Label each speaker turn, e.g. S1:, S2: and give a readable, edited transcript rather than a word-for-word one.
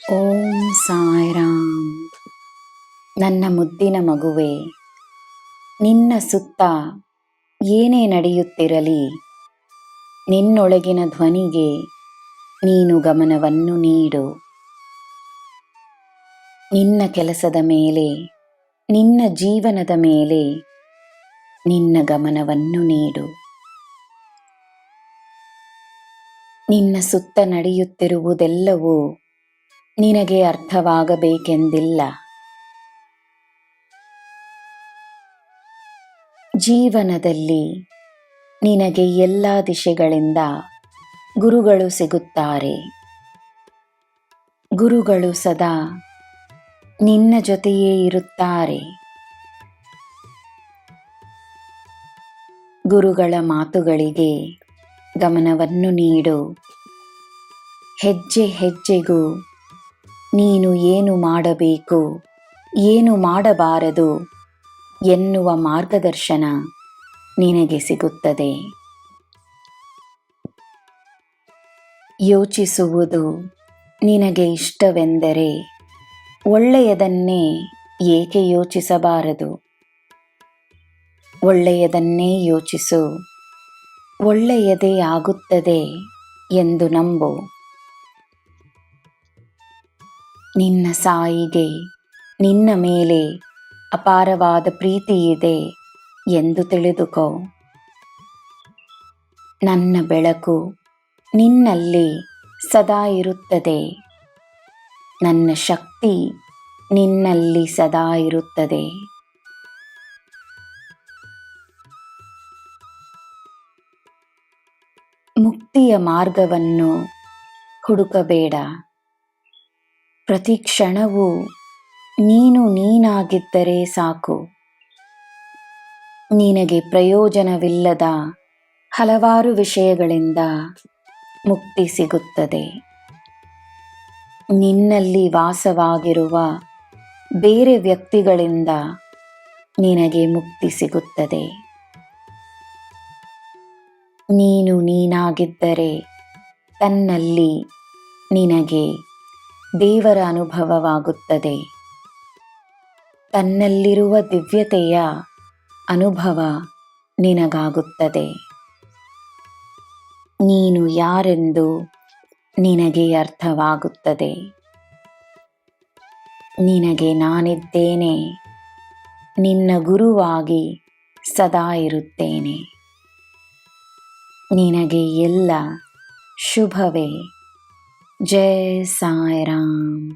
S1: ಓಂ ಸಾಯಿರಾಮ್. ನನ್ನ ಮುದ್ದಿನ ಮಗುವೆ, ನಿನ್ನ ಸುತ್ತ ಏನೇ ನಡೆಯುತ್ತಿರಲಿ, ನಿನ್ನೊಳಗಿನ ಧ್ವನಿಗೆ ನೀನು ಗಮನವನ್ನು ನೀಡು. ನಿನ್ನ ಕೆಲಸದ ಮೇಲೆ, ನಿನ್ನ ಜೀವನದ ಮೇಲೆ ನಿನ್ನ ಗಮನವನ್ನು ನೀಡು. ನಿನ್ನ ಸುತ್ತ ನಡೆಯುತ್ತಿರುವುದೆಲ್ಲವೂ ನಿನಗೆ ಅರ್ಥವಾಗಬೇಕೆಂದಿಲ್ಲ. ಜೀವನದಲ್ಲಿ ನಿನಗೆ ಎಲ್ಲ ದಿಶೆಗಳಿಂದ ಗುರುಗಳು ಸಿಗುತ್ತಾರೆ. ಗುರುಗಳು ಸದಾ ನಿನ್ನ ಜೊತೆಯೇ ಇರುತ್ತಾರೆ. ಗುರುಗಳ ಮಾತುಗಳಿಗೆ ಗಮನವನ್ನು ನೀಡು. ಹೆಜ್ಜೆ ಹೆಜ್ಜೆಗೂ ನೀನು ಏನು ಮಾಡಬೇಕು, ಏನು ಮಾಡಬಾರದು ಎನ್ನುವ ಮಾರ್ಗದರ್ಶನ ನಿನಗೆ ಸಿಗುತ್ತದೆ. ಯೋಚಿಸುವುದು ನಿನಗೆ ಇಷ್ಟವೆಂದರೆ ಒಳ್ಳೆಯದನ್ನೇ ಏಕೆ ಯೋಚಿಸಬಾರದು? ಒಳ್ಳೆಯದನ್ನೇ ಯೋಚಿಸು, ಒಳ್ಳೆಯದೇ ಆಗುತ್ತದೆ ಎಂದು ನಂಬು. ನಿನ್ನ ಸಾಯಿಗೆ ನಿನ್ನ ಮೇಲೆ ಅಪಾರವಾದ ಪ್ರೀತಿ ಇದೆ ಎಂದು ತಿಳಿದುಕೋ. ನನ್ನ ಬೆಳಕು ನಿನ್ನಲ್ಲಿ ಸದಾ ಇರುತ್ತದೆ. ನನ್ನ ಶಕ್ತಿ ನಿನ್ನಲ್ಲಿ ಸದಾ ಇರುತ್ತದೆ. ಮುಕ್ತಿಯ ಮಾರ್ಗವನ್ನು ಹುಡುಕಬೇಡ. ಪ್ರತಿ ಕ್ಷಣವೂ ನೀನು ನೀನಾಗಿದ್ದರೆ ಸಾಕು. ನಿನಗೆ ಪ್ರಯೋಜನವಿಲ್ಲದ ಹಲವಾರು ವಿಷಯಗಳಿಂದ ಮುಕ್ತಿ ಸಿಗುತ್ತದೆ. ನಿನ್ನಲ್ಲಿ ವಾಸವಾಗಿರುವ ಬೇರೆ ವ್ಯಕ್ತಿಗಳಿಂದ ನಿನಗೆ ಮುಕ್ತಿ ಸಿಗುತ್ತದೆ. ನೀನು ನೀನಾಗಿದ್ದರೆ ತನ್ನಲ್ಲಿ ನಿನಗೆ ದೇವರ ಅನುಭವವಾಗುತ್ತದೆ. ತನ್ನಲ್ಲಿರುವ ದಿವ್ಯತೆಯ ಅನುಭವ ನಿನಗಾಗುತ್ತದೆ. ನೀನು ಯಾರೆಂದು ನಿನಗೆ ಅರ್ಥವಾಗುತ್ತದೆ. ನಿನಗೆ ನಾನಿದ್ದೇನೆ, ನಿನ್ನ ಗುರುವಾಗಿ ಸದಾ ಇರುತ್ತೇನೆ. ನಿನಗೆ ಎಲ್ಲ ಶುಭವೇ. ಜೈ ಸಾಯಿರಾಮ್.